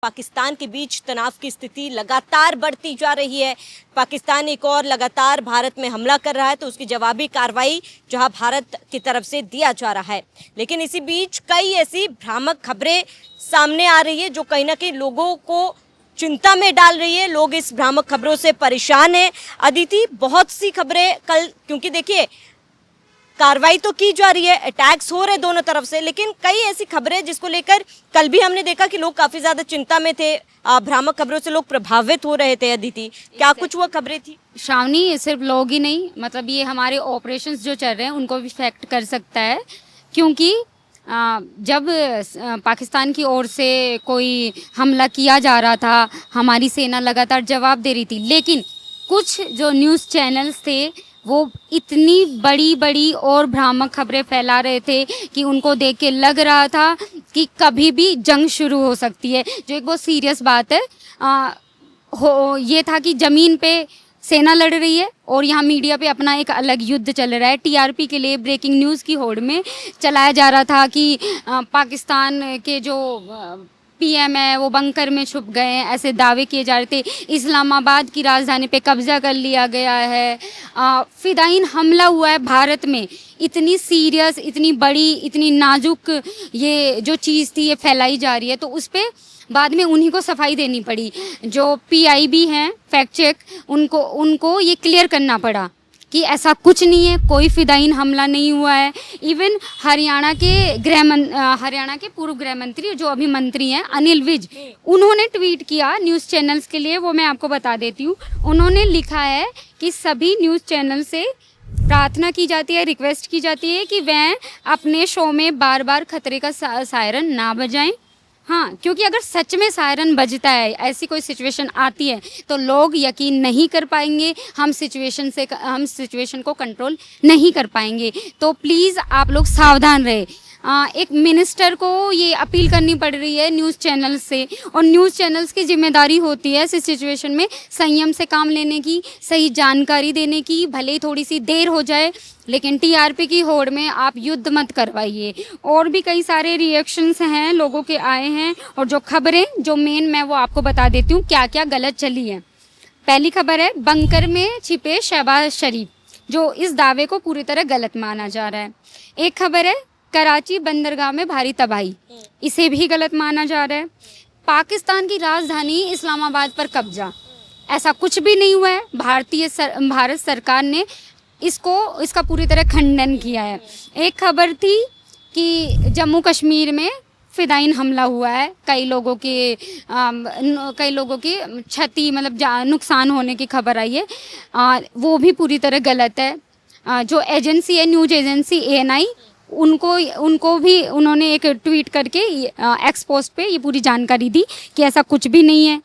पाकिस्तान के बीच तनाव की स्थिति लगातार बढ़ती जा रही है। पाकिस्तान एक और लगातार भारत में हमला कर रहा है, तो उसकी जवाबी कार्रवाई जहां भारत की तरफ से दिया जा रहा है। लेकिन इसी बीच कई ऐसी भ्रामक खबरें सामने आ रही है जो कहीं ना कहीं लोगों को चिंता में डाल रही है। लोग इस भ्रामक खबरों से परेशान हैं। अदिति, बहुत सी खबरें कल, क्योंकि देखिए कार्रवाई तो की जा रही है, अटैक्स हो रहे दोनों तरफ से, लेकिन कई ऐसी खबरें जिसको लेकर कल भी हमने देखा कि लोग काफी ज्यादा चिंता में थे। भ्रामक खबरों से लोग प्रभावित हो रहे थे। अदिति, क्या कुछ वो खबरें थी? श्रावणी, सिर्फ लोग ही नहीं, मतलब ये हमारे ऑपरेशंस जो चल रहे हैं उनको भी इफेक्ट कर सकता है, क्योंकि जब पाकिस्तान की ओर से कोई हमला किया जा रहा था, हमारी सेना लगातार जवाब दे रही थी, लेकिन कुछ जो न्यूज़ चैनल्स थे वो इतनी बड़ी बड़ी और भ्रामक खबरें फैला रहे थे कि उनको देख के लग रहा था कि कभी भी जंग शुरू हो सकती है, जो एक बहुत सीरियस बात है। ये था कि ज़मीन पे सेना लड़ रही है और यहाँ मीडिया पे अपना एक अलग युद्ध चल रहा है। टीआरपी के लिए ब्रेकिंग न्यूज़ की होड़ में चलाया जा रहा था कि पाकिस्तान के जो पीएम है वो बंकर में छुप गए हैं, ऐसे दावे किए जा रहे थे। इस्लामाबाद की राजधानी पे कब्जा कर लिया गया है। फिदाइन हमला हुआ है भारत में। इतनी सीरियस, इतनी बड़ी, इतनी नाजुक ये जो चीज़ थी ये फैलाई जा रही है, तो उस पर बाद में उन्हीं को सफाई देनी पड़ी। जो पीआईबी हैं, फैक्ट चेक, उनको ये क्लियर करना पड़ा कि ऐसा कुछ नहीं है, कोई फिदाइन हमला नहीं हुआ है। इवन हरियाणा के पूर्व गृह मंत्री जो अभी मंत्री हैं, अनिल विज, उन्होंने ट्वीट किया न्यूज़ चैनल्स के लिए, वो मैं आपको बता देती हूँ। उन्होंने लिखा है कि सभी न्यूज़ चैनल से प्रार्थना की जाती है, रिक्वेस्ट की जाती है कि वह अपने शो में बार बार खतरे का सायरन ना बजाएं। हाँ, क्योंकि अगर सच में सायरन बजता है, ऐसी कोई सिचुएशन आती है, तो लोग यकीन नहीं कर पाएंगे, हम सिचुएशन को कंट्रोल नहीं कर पाएंगे। तो प्लीज़ आप लोग सावधान रहे। एक मिनिस्टर को ये अपील करनी पड़ रही है न्यूज़ चैनल्स से, और न्यूज़ चैनल्स की जिम्मेदारी होती है ऐसी सिचुएशन में संयम से काम लेने की, सही जानकारी देने की। भले ही थोड़ी सी देर हो जाए, लेकिन टीआरपी की होड़ में आप युद्ध मत करवाइए। और भी कई सारे रिएक्शंस हैं लोगों के आए हैं, और जो खबरें जो मेन मैं वो आपको बता देती हूँ क्या क्या गलत चली है। पहली खबर है बंकर में छिपे शहबाज शरीफ, जो इस दावे को पूरी तरह गलत माना जा रहा है। एक खबर है कराची बंदरगाह में भारी तबाही, इसे भी गलत माना जा रहा है। पाकिस्तान की राजधानी इस्लामाबाद पर कब्जा, ऐसा कुछ भी नहीं हुआ है। भारत सरकार ने इसका पूरी तरह खंडन किया है। एक खबर थी कि जम्मू कश्मीर में फिदाइन हमला हुआ है, कई लोगों की क्षति, मतलब नुकसान होने की खबर आई है, वो भी पूरी तरह गलत है। जो एजेंसी है, न्यूज एजेंसी एएनआई, उनको भी उन्होंने एक ट्वीट करके एक्स पोस्ट पे ये पूरी जानकारी दी कि ऐसा कुछ भी नहीं है।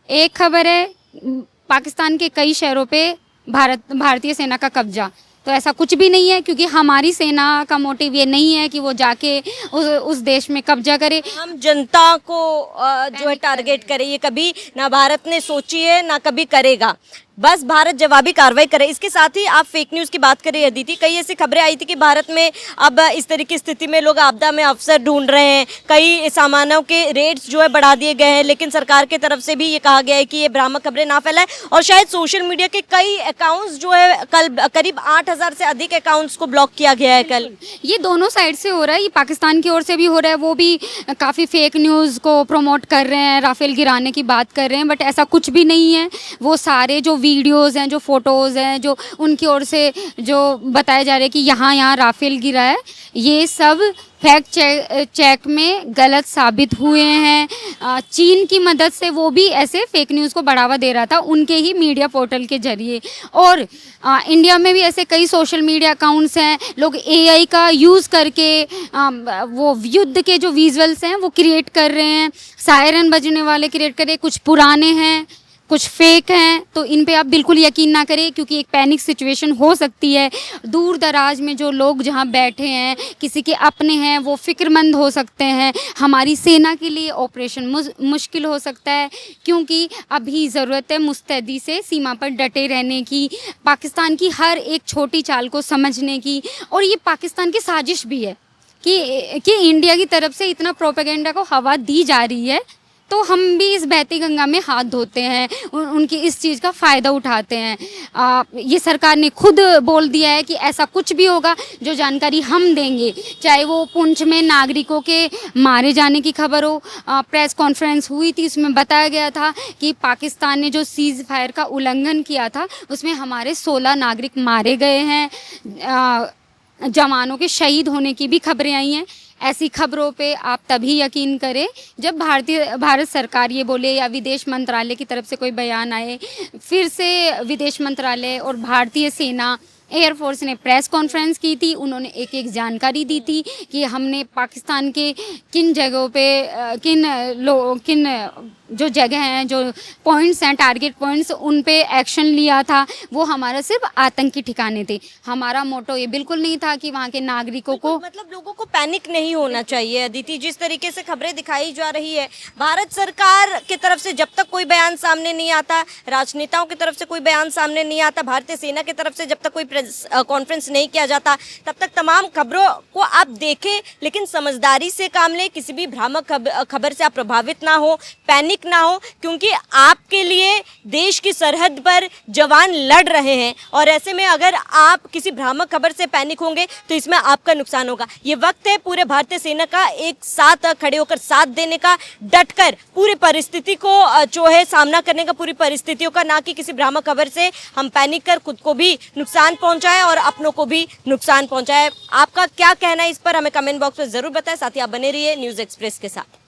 एक खबर है पाकिस्तान के कई शहरों पे भारतीय सेना का कब्जा, तो ऐसा कुछ भी नहीं है, क्योंकि हमारी सेना का मोटिव ये नहीं है कि वो जाके उस देश में कब्जा करे, हम जनता को जो है टारगेट करे। ये कभी ना भारत ने सोची है ना कभी करेगा, बस भारत जवाबी कार्रवाई करे। इसके साथ ही आप फेक न्यूज़ की बात करें अदिति, कई ऐसी खबरें आई थी कि भारत में अब इस तरह की स्थिति में लोग आपदा में अवसर ढूंढ रहे हैं, कई सामानों के रेट्स जो है बढ़ा दिए गए हैं, लेकिन सरकार की तरफ से भी ये कहा गया है कि ये भ्रामक खबरें ना फैलाएं। और शायद सोशल मीडिया के कई अकाउंट्स जो है, कल करीब 8,000 से अधिक अकाउंट्स को ब्लॉक किया गया है। कल ये दोनों साइड से हो रहा है, ये पाकिस्तान की ओर से भी हो रहा है, वो भी काफ़ी फेक न्यूज़ को प्रमोट कर रहे हैं, राफेल गिराने की बात कर रहे हैं, बट ऐसा कुछ भी नहीं है। वो सारे जो वीडियोज़ हैं, जो फोटोज़ हैं, जो उनकी ओर से जो बताया जा रहा है कि यहाँ राफेल गिरा है, ये सब फैक्ट चेक में गलत साबित हुए हैं। चीन की मदद से वो भी ऐसे फेक न्यूज़ को बढ़ावा दे रहा था उनके ही मीडिया पोर्टल के जरिए। और इंडिया में भी ऐसे कई सोशल मीडिया अकाउंट्स हैं, लोग एआई का यूज़ करके वो युद्ध के जो विजुअल्स हैं वो क्रिएट कर रहे हैं, सायरन बजने वाले क्रिएट कर रहे हैं, कुछ पुराने हैं, कुछ फेक हैं। तो इन पे आप बिल्कुल यकीन ना करें, क्योंकि एक पैनिक सिचुएशन हो सकती है। दूर दराज में जो लोग जहां बैठे हैं, किसी के अपने हैं, वो फिक्रमंद हो सकते हैं। हमारी सेना के लिए ऑपरेशन मुश्किल हो सकता है, क्योंकि अभी ज़रूरत है मुस्तैदी से सीमा पर डटे रहने की, पाकिस्तान की हर एक छोटी चाल को समझने की। और ये पाकिस्तान की साजिश भी है कि इंडिया की तरफ से इतना प्रोपेगेंडा को हवा दी जा रही है तो हम भी इस बहती गंगा में हाथ धोते हैं, उनकी इस चीज़ का फ़ायदा उठाते हैं। ये सरकार ने खुद बोल दिया है कि ऐसा कुछ भी होगा जो जानकारी हम देंगे, चाहे वो पुंछ में नागरिकों के मारे जाने की खबर हो। प्रेस कॉन्फ्रेंस हुई थी, उसमें बताया गया था कि पाकिस्तान ने जो सीज़ फायर का उल्लंघन किया था उसमें हमारे 16 नागरिक मारे गए हैं, जवानों के शहीद होने की भी खबरें आई हैं। ऐसी खबरों पे आप तभी यकीन करें जब भारत सरकार ये बोले या विदेश मंत्रालय की तरफ से कोई बयान आए। फिर से विदेश मंत्रालय और भारतीय सेना, एयरफोर्स ने प्रेस कॉन्फ्रेंस की थी, उन्होंने एक एक जानकारी दी थी कि हमने पाकिस्तान के किन जगहों पे किन जो जगह हैं, जो पॉइंट्स हैं, टारगेट पॉइंट्स, उन पे एक्शन लिया था। वो हमारा सिर्फ आतंकी ठिकाने थे। हमारा मोटो ये बिल्कुल नहीं था कि वहाँ के नागरिकों को, मतलब लोगों को पैनिक नहीं होना चाहिए। अदिति, जिस तरीके से खबरें दिखाई जा रही है, भारत सरकार की तरफ से जब तक कोई बयान सामने नहीं आता, राजनेताओं की तरफ से कोई बयान सामने नहीं आता, भारतीय सेना की तरफ से जब तक कोई प्रेस कॉन्फ्रेंस नहीं किया जाता, तब तक तमाम खबरों को आप देखें, लेकिन समझदारी से काम लें। किसी भी भ्रामक खबर से आप प्रभावित ना हो, पैनिक ना हो, क्योंकि आपके लिए देश की सरहद पर जवान लड़ रहे हैं। और ऐसे में अगर आप किसी भ्रामक खबर से पैनिक होंगे तो इसमें आपका नुकसान होगा। ये वक्त है पूरे भारतीय सेना का एक साथ खड़े होकर साथ देने का, डटकर पूरी परिस्थिति को जो है सामना करने का, पूरी परिस्थितियों का, ना कि किसी भ्रामक खबर से हम पैनिक कर खुद को भी नुकसान पहुंचाए और अपनों को भी नुकसान पहुंचाए। आपका क्या कहना है इस पर, हमें कमेंट बॉक्स में जरूर बताएं। साथ ही आप बने रहिए न्यूज़ एक्सप्रेस के साथ।